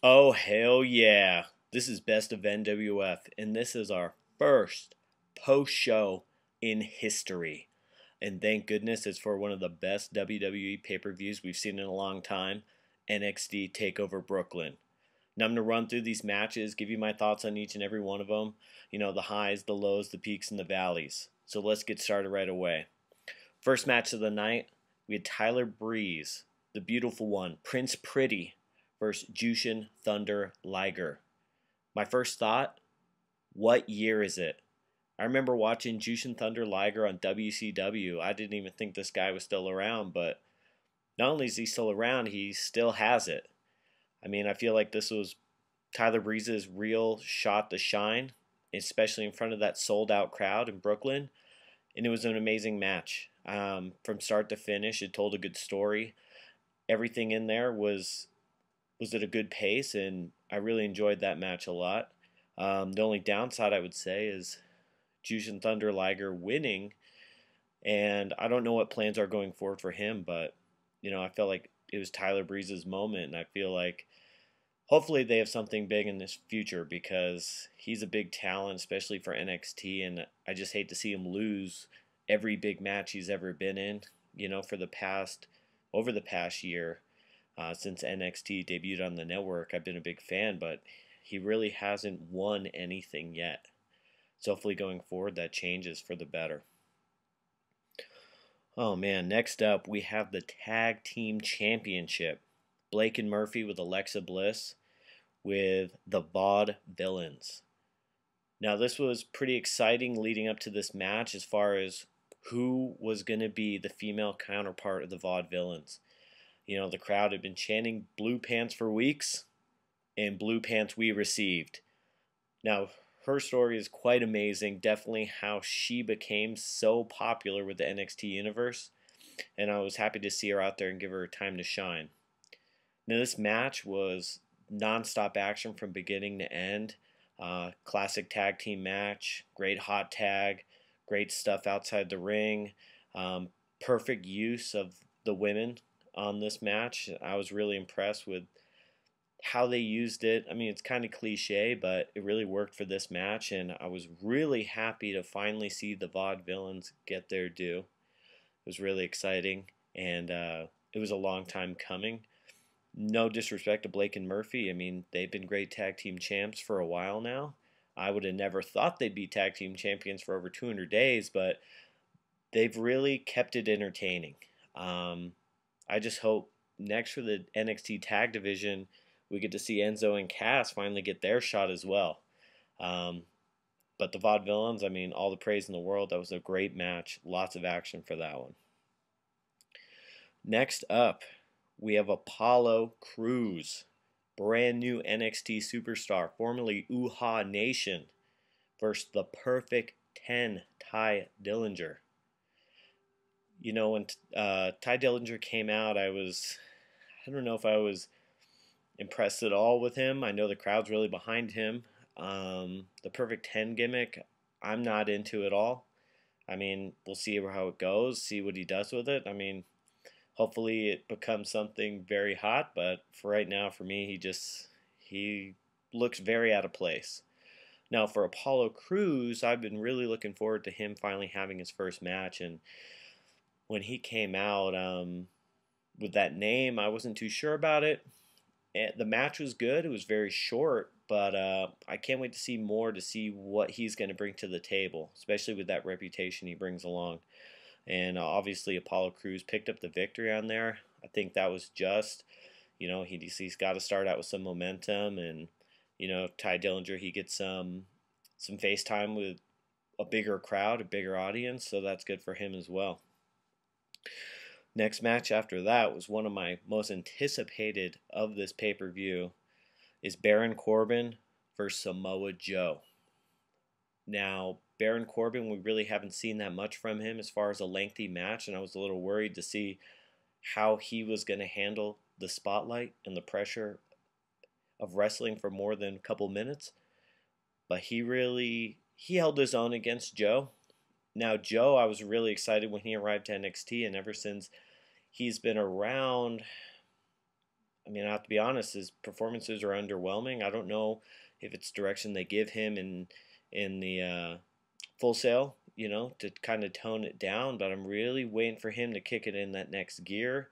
Oh, hell yeah. This is Best of NWF, and this is our first post show in history. And thank goodness it's for one of the best WWE pay per views we've seen in a long time, NXT Takeover Brooklyn. Now I'm going to run through these matches, give you my thoughts on each and every one of them. You know, the highs, the lows, the peaks, and the valleys. So let's get started right away. First match of the night, we had Tyler Breeze, the beautiful one, Prince Pretty, versus Jushin Thunder Liger. My first thought, what year is it? I remember watching Jushin Thunder Liger on WCW. I didn't even think this guy was still around, but not only is he still around, he still has it. I mean, I feel like this was Tyler Breeze's real shot to shine, especially in front of that sold out crowd in Brooklyn. And it was an amazing match. From start to finish, it told a good story. Everything in there was at a good pace, and I really enjoyed that match a lot. The only downside I would say is Jushin Thunder Liger winning, and I don't know what plans are going forward for him, but I felt like it was Tyler Breeze's moment, and I feel like hopefully they have something big in this future because he's a big talent, especially for NXT, and I just hate to see him lose every big match he's ever been in. For the past over the past year, since NXT debuted on the network, I've been a big fan, but he really hasn't won anything yet. So hopefully going forward that changes for the better. Oh man, next up we have the Tag Team Championship. Blake and Murphy with Alexa Bliss with the Vaude Villains. Now this was pretty exciting leading up to this match as far as who was going to be the female counterpart of the Vaude Villains. The crowd had been chanting blue pants for weeks, and blue pants we received. Now, her story is quite amazing. Definitely how she became so popular with the NXT universe, and I was happy to see her out there and give her time to shine. Now, this match was non-stop action from beginning to end. Classic tag team match, great hot tag, great stuff outside the ring, perfect use of the women on this match. I was really impressed with how they used it. I mean, it's kind of cliche, but it really worked for this match, and I was really happy to finally see the Vaude Villains get their due. It was really exciting, and it was a long time coming. No disrespect to Blake and Murphy. I mean, they've been great tag team champs for a while now. I would have never thought they'd be tag team champions for over 200 days, but they've really kept it entertaining. I just hope next for the NXT tag division, we get to see Enzo and Cass finally get their shot as well. But the Vaudevillains, I mean, all the praise in the world. That was a great match. Lots of action for that one. Next up, we have Apollo Crews, brand new NXT superstar, formerly Uhaa Nation, versus the Perfect 10, Ty Dillinger. When Ty Dillinger came out, I don't know if I was impressed at all with him. I know the crowd's really behind him. The Perfect 10 gimmick, I'm not into at all. I mean, we'll see how it goes, see what he does with it. I mean, hopefully it becomes something very hot, but for right now, for me, he looks very out of place. Now, for Apollo Crews, I've been really looking forward to him finally having his first match, and when he came out with that name, I wasn't too sure about it. The match was good. It was very short, but I can't wait to see more to see what he's going to bring to the table, especially with that reputation he brings along. And obviously, Apollo Crews picked up the victory on there. I think that was just, he's got to start out with some momentum, and Ty Dillinger, he gets some face time with a bigger crowd, a bigger audience, so that's good for him as well. Next match after that was one of my most anticipated of this pay-per-view is Baron Corbin versus Samoa Joe. Now, Baron Corbin, we really haven't seen that much from him as far as a lengthy match, and I was a little worried to see how he was going to handle the spotlight and the pressure of wrestling for more than a couple minutes. But he held his own against Joe. Now, Joe, I was really excited when he arrived to NXT, and ever since he's been around, I mean, I have to be honest, his performances are underwhelming. I don't know if it's direction they give him in the Full Sail, to kind of tone it down, but I'm really waiting for him to kick it in that next gear.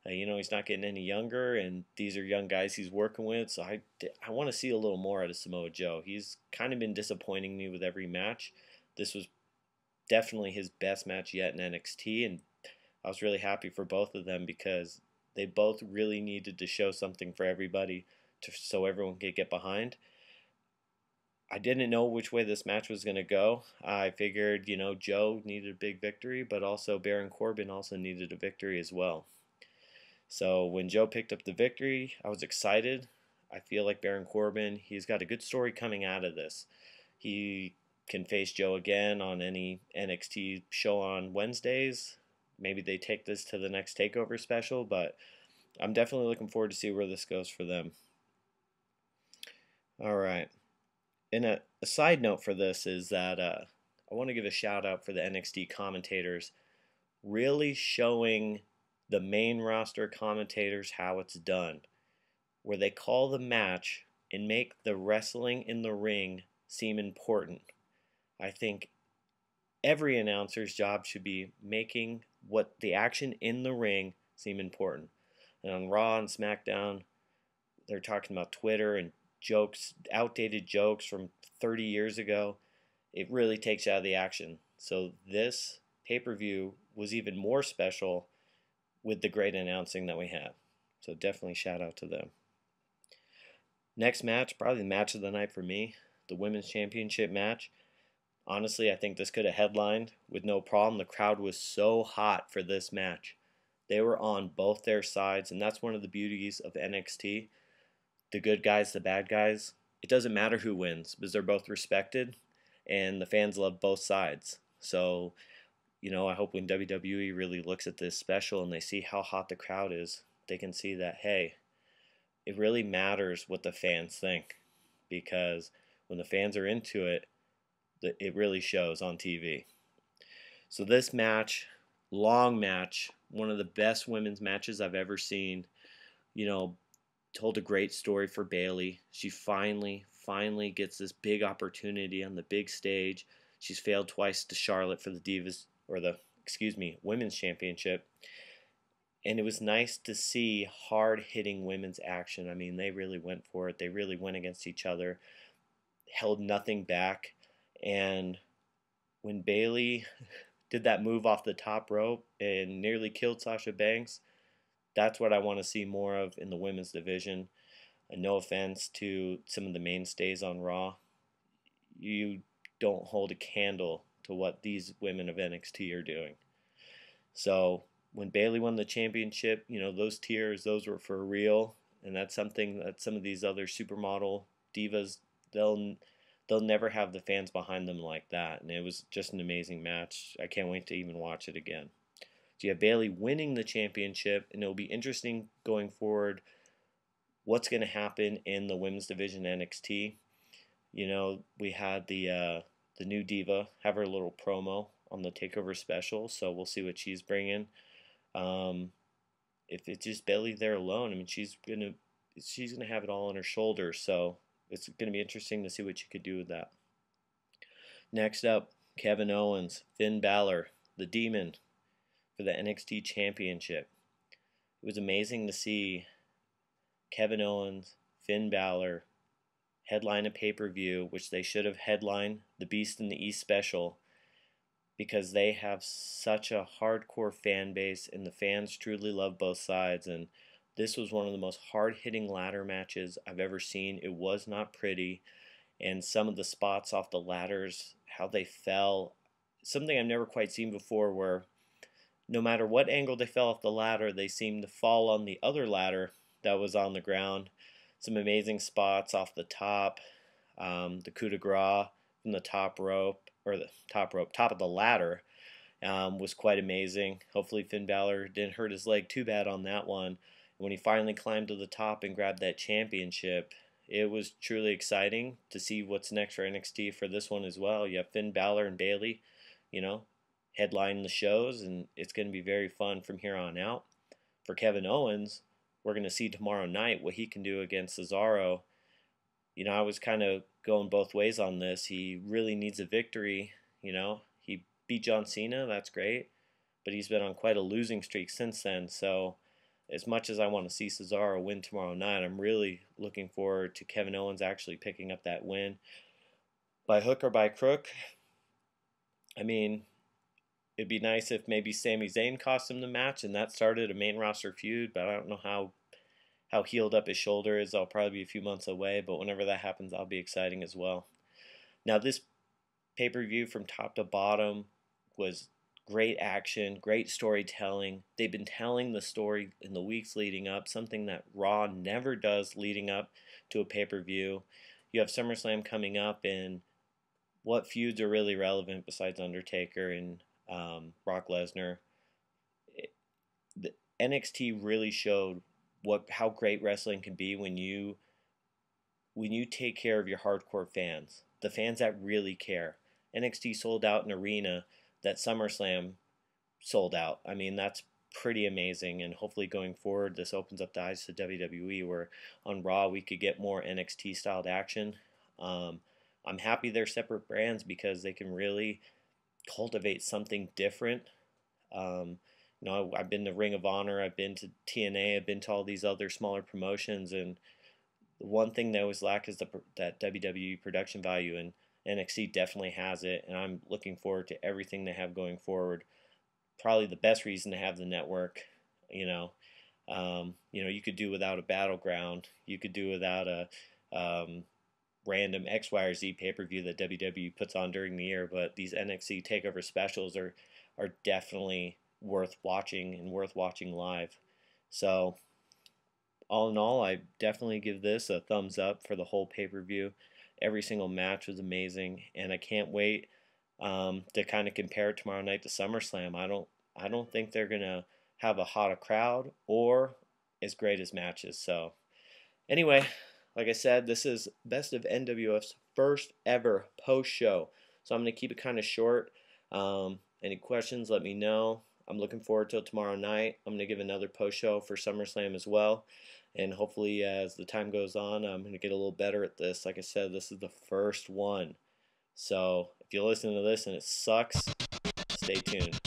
He's not getting any younger, and these are young guys he's working with, so I want to see a little more out of Samoa Joe. He's kind of been disappointing me with every match. This was definitely his best match yet in NXT, and I was really happy for both of them because they both really needed to show something for everybody so everyone could get behind. I didn't know which way this match was going to go. I figured, Joe needed a big victory, but also Baron Corbin also needed a victory as well. So when Joe picked up the victory, I was excited. I feel like Baron Corbin, he's got a good story coming out of this. He can face Joe again on any NXT show on Wednesdays. Maybe they take this to the Nxt Takeover special, but I'm definitely looking forward to see where this goes for them. All right. And a side note for this is that I want to give a shout out for the NXT commentators really showing the main roster commentators how it's done, where they call the match and make the wrestling in the ring seem important. I think every announcer's job should be making what the action in the ring seem important. And on Raw and SmackDown, they're talking about Twitter and jokes, outdated jokes from 30 years ago. It really takes you out of the action. So this pay-per-view was even more special with the great announcing that we had. So definitely shout out to them. Next match, probably the match of the night for me, the Women's Championship match. Honestly, I think this could have headlined with no problem. The crowd was so hot for this match. They were on both their sides, and that's one of the beauties of NXT. The good guys, the bad guys, it doesn't matter who wins because they're both respected, and the fans love both sides. So, I hope when WWE really looks at this special and they see how hot the crowd is, they can see that, hey, it really matters what the fans think, because when the fans are into it, it really shows on TV. So this match, long match, one of the best women's matches I've ever seen, told a great story for Bayley. She finally gets this big opportunity on the big stage. She's failed twice to Charlotte for the Women's Championship. And it was nice to see hard-hitting women's action. I mean, they really went for it. They really went against each other, held nothing back. And when Bayley did that move off the top rope and nearly killed Sasha Banks, that's what I want to see more of in the women's division. And no offense to some of the mainstays on Raw, you don't hold a candle to what these women of NXT are doing. So when Bayley won the championship, those tears, those were for real. And that's something that some of these other supermodel divas, they'll never have the fans behind them like that. And it was just an amazing match. I can't wait to even watch it again. So you have Bayley winning the championship, and it'll be interesting going forward what's going to happen in the women's division NXT. We had the new diva have her little promo on the Takeover special, so we'll see what she's bringing. If it's just Bayley there alone, I mean, she's gonna have it all on her shoulders, so it's going to be interesting to see what she could do with that. Next up, Kevin Owens, Finn Balor, the Demon, for the NXT Championship. It was amazing to see Kevin Owens, Finn Balor headline a pay-per-view, which they should have headlined the Beast in the East special, because they have such a hardcore fan base and the fans truly love both sides. And this was one of the most hard-hitting ladder matches I've ever seen. It was not pretty, and some of the spots off the ladders, how they fell, something I've never quite seen before, where no matter what angle they fell off the ladder, they seemed to fall on the other ladder that was on the ground. Some amazing spots off the top, the coup de grace from the top of the ladder was quite amazing. Hopefully Finn Balor didn't hurt his leg too bad on that one. When he finally climbed to the top and grabbed that championship, it was truly exciting to see what's next for NXT for this one as well. You have Finn Balor and Bayley, headline the shows, and it's going to be very fun from here on out. For Kevin Owens, we're going to see tomorrow night what he can do against Cesaro. You know, I was kind of going both ways on this. He really needs a victory. You know, he beat John Cena, that's great, but he's been on quite a losing streak since then. So, as much as I want to see Cesaro win tomorrow night, I'm really looking forward to Kevin Owens actually picking up that win by hook or by crook. I mean, it'd be nice if maybe Sami Zayn cost him the match and that started a main roster feud, but I don't know how healed up his shoulder is. I'll probably be a few months away, but whenever that happens, I'll be exciting as well. Now, this pay-per-view from top to bottom was great action, great storytelling. They've been telling the story in the weeks leading up, something that Raw never does leading up to a pay-per-view. You have SummerSlam coming up, and what feuds are really relevant besides Undertaker and Brock Lesnar? The NXT really showed how great wrestling can be when you take care of your hardcore fans, the fans that really care. NXT sold out an arena that SummerSlam sold out. I mean, that's pretty amazing, and hopefully going forward this opens up the eyes to WWE, where on Raw we could get more NXT styled action. I'm happy they're separate brands because they can really cultivate something different. You know, I've been to Ring of Honor, I've been to TNA, I've been to all these other smaller promotions, and the one thing they always lack is that WWE production value, and NXT definitely has it, and I'm looking forward to everything they have going forward. Probably the best reason to have the network, you know. You could do without a Battleground. You could do without a random X, Y, or Z pay-per-view that WWE puts on during the year, but these NXT Takeover specials are definitely worth watching and worth watching live. So, all in all, I definitely give this a thumbs up for the whole pay-per-view. Every single match was amazing, and I can't wait to kind of compare it tomorrow night to SummerSlam. I don't think they're gonna have a hotter crowd or as great as matches. So, anyway, like I said, this is Best of NWF's first ever post show, so I'm gonna keep it kind of short. Any questions? Let me know. I'm looking forward to tomorrow night. I'm gonna give another post show for SummerSlam as well. And hopefully, as the time goes on, I'm going to get a little better at this. Like I said, this is the first one. So if you listen to this and it sucks, stay tuned.